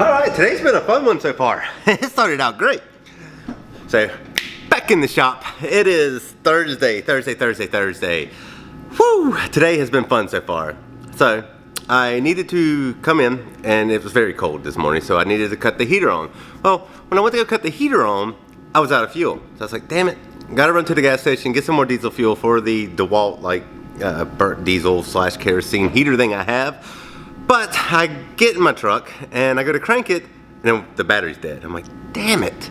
Alright, today's been a fun one so far. It started out great. So, back in the shop. It is Thursday. Woo! Today has been fun so far. So, I needed to come in, and it was very cold this morning, so I needed to cut the heater on. Well, when I went to go cut the heater on, I was out of fuel. So I was like, damn it, gotta run to the gas station, get some more diesel fuel for the DeWalt, burnt diesel / kerosene heater thing I have. But I get in my truck and I go to crank it and then the battery's dead. I'm like, damn it.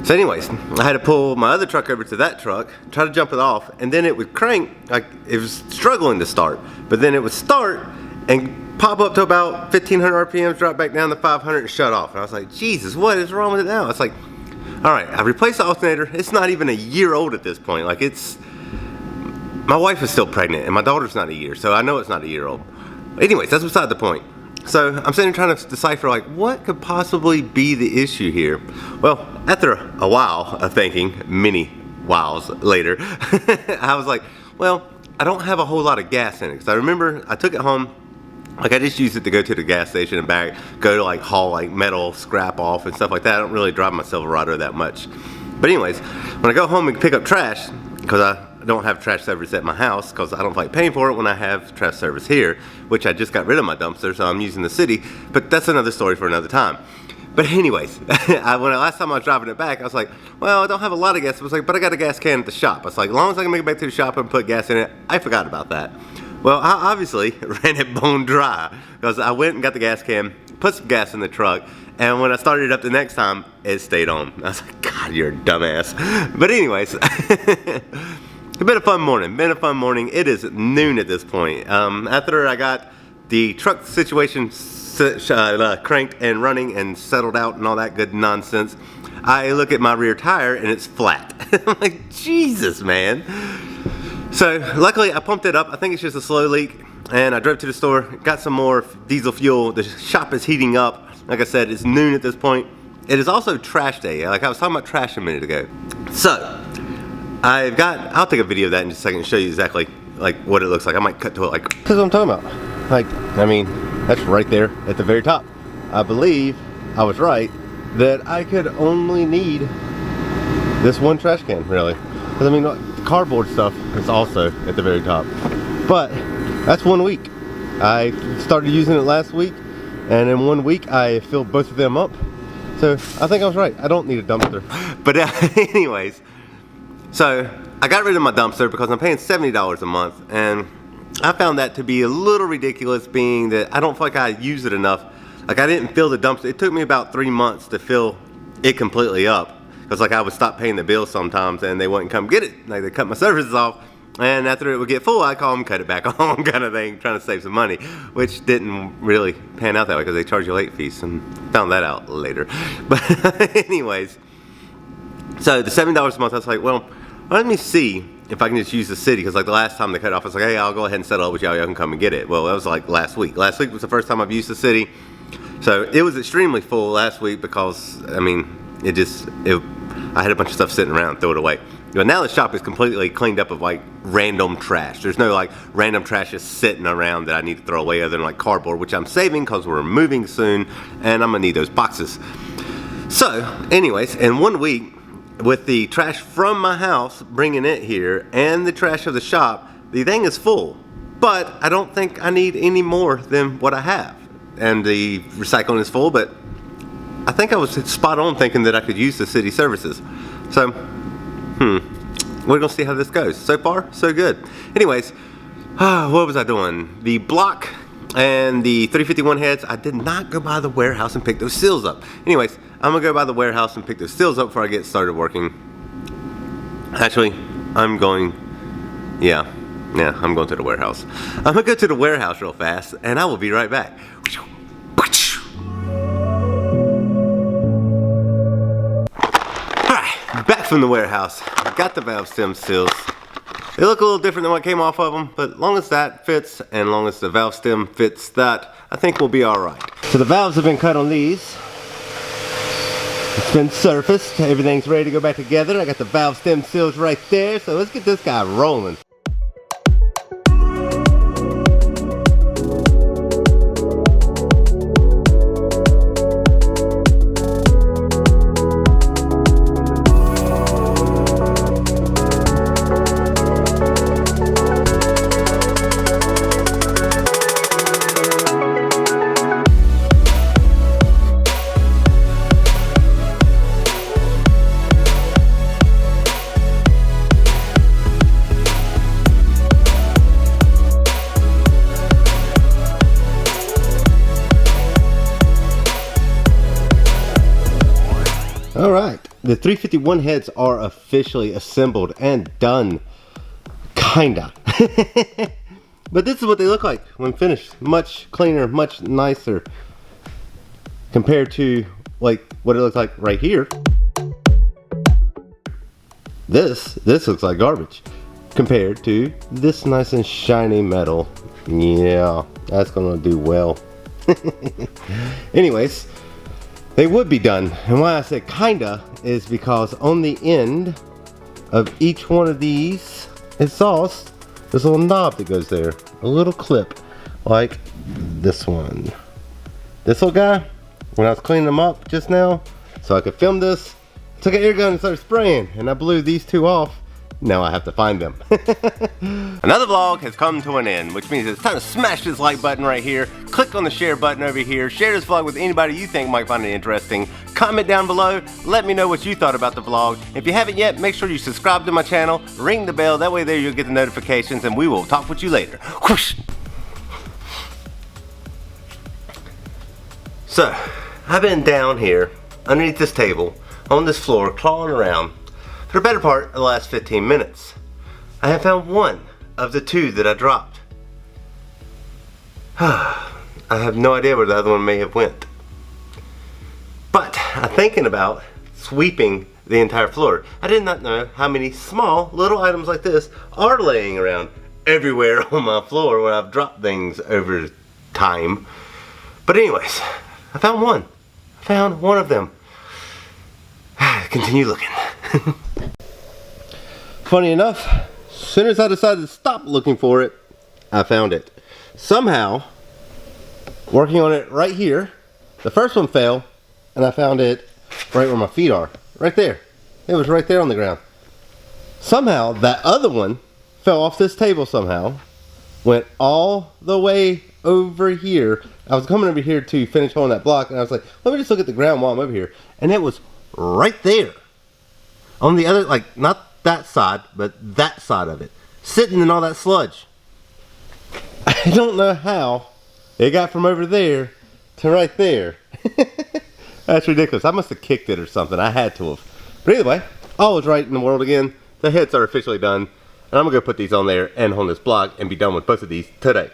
So anyways, I had to pull my other truck over to that truck, try to jump it off, and then it would crank, like it was struggling to start. But then it would start and pop up to about 1500 RPMs, drop back down to 500 and shut off. And I was like, Jesus, what is wrong with it now? It's like, all right, I replaced the alternator. It's not even a year old at this point. Like my wife is still pregnant and my daughter's not a year, so I know it's not a year old. Anyways, that's beside the point. So I'm sitting here trying to decipher, like, what could possibly be the issue here? Well, after a while of thinking, many whiles later, I was like, well, I don't have a whole lot of gas in it. Because I remember I took it home, like I just used it to go to the gas station and back, go to like haul like metal scrap off and stuff like that. I don't really drive my Silverado that much. But anyways, when I go home and pick up trash, because I don't have trash service at my house because I don't like paying for it when I have trash service here, which I just got rid of my dumpster, so I'm using the city, but that's another story for another time. But anyways, last time I was driving it back, I was like, well, I don't have a lot of gas. I was like, but I got a gas can at the shop. I was like, as long as I can make it back to the shop and put gas in it, I forgot about that. Well, I obviously ran it bone dry because I went and got the gas can, put some gas in the truck, and when I started it up the next time, it stayed on. I was like, God, you're a dumbass. But anyways, it's been a fun morning. It is noon at this point. After I got the truck situation cranked and running and settled out and all that good nonsense, I look at my rear tire and it's flat. I'm like, Jesus, man. So luckily I pumped it up. I think it's just a slow leak. And I drove to the store, got some more diesel fuel. The shop is heating up. Like I said, it's noon at this point. It is also trash day. Like I was talking about trash a minute ago. So I'll take a video of that in just a second and show you exactly like what it looks like. I might cut to it like, this is what I'm talking about. Like, I mean, that's right there at the very top. I believe I was right that I could only need this one trash can, really. Because I mean, the cardboard stuff is also at the very top. But that's 1 week. I started using it last week, and in 1 week I filled both of them up. So I think I was right. I don't need a dumpster. But anyways, so I got rid of my dumpster because I'm paying $70 a month, and I found that to be a little ridiculous, being that I don't feel like I use it enough. Like I didn't fill the dumpster. It took me about 3 months to fill it completely up because like I would stop paying the bill sometimes and they wouldn't come get it. Like they cut my services off, and after it would get full, I'd call them, cut it back on kind of thing, trying to save some money, which didn't really pan out that way because they charge you late fees, and found that out later. But anyways, so the $70 a month, I was like, well, let me see if I can just use the city, because like the last time they cut it off, I was like, hey, I'll go ahead and settle up with y'all can come and get it. Well, that was like last week. Last week was the first time I've used the city. So it was extremely full last week because, I mean, I had a bunch of stuff sitting around, throw it away. But now the shop is completely cleaned up of like random trash. There's no like random trash just sitting around that I need to throw away other than like cardboard, which I'm saving because we're moving soon and I'm gonna need those boxes. So anyways, in 1 week, with the trash from my house, bringing it here, and the trash of the shop, the thing is full. But I don't think I need any more than what I have. And the recycling is full, but I think I was spot on thinking that I could use the city services. So, we're gonna see how this goes. So far, so good. Anyways, what was I doing? The block and the 351 heads, I did not go by the warehouse and pick those seals up. Anyways, I'm gonna go by the warehouse and pick those seals up before I get started working. Actually, I'm going to the warehouse. I'm gonna go to the warehouse real fast and I will be right back. Alright, back from the warehouse. Got the valve stem seals. They look a little different than what came off of them, but long as that fits and long as the valve stem fits that, I think we'll be alright. So the valves have been cut on these. It's been surfaced. Everything's ready to go back together. I got the valve stem seals right there, so let's get this guy rolling. All right, the 351 heads are officially assembled and done, kinda. But this is what they look like when finished. Much cleaner, much nicer compared to like what it looks like right here. This looks like garbage compared to this nice and shiny metal. Yeah, that's gonna do well. Anyways, they would be done, and why I said kinda is because on the end of each one of these exhausts, there's a little knob that goes there, a little clip like this one. This little guy, when I was cleaning them up just now so I could film this, I took an air gun and started spraying, and I blew these two off. Now I have to find them. Another vlog has come to an end, which means it's time to smash this like button right here. Click on the share button over here. Share this vlog with anybody you think might find it interesting. Comment down below. Let me know what you thought about the vlog. If you haven't yet, make sure you subscribe to my channel. Ring the bell. That way there you'll get the notifications, and we will talk with you later. Whoosh. So, I've been down here underneath this table on this floor clawing around for the better part of the last 15 minutes. I have found one of the two that I dropped. I have no idea where the other one may have went. But I'm thinking about sweeping the entire floor. I did not know how many small little items like this are laying around everywhere on my floor when I've dropped things over time. But anyways, I found one. I found one of them. Continue looking. Funny enough, as soon as I decided to stop looking for it, I found it. Somehow, working on it right here, the first one fell, and I found it right where my feet are. Right there. It was right there on the ground. Somehow, that other one fell off this table somehow, went all the way over here. I was coming over here to finish holding that block, and I was like, let me just look at the ground while I'm over here. And it was right there. On the other, like, not that side, but that side of it. Sitting in all that sludge. I don't know how it got from over there to right there. That's ridiculous. I must have kicked it or something. I had to have. But either way, all is right in the world again. The heads are officially done. And I'm going to go put these on there and on this block and be done with both of these today.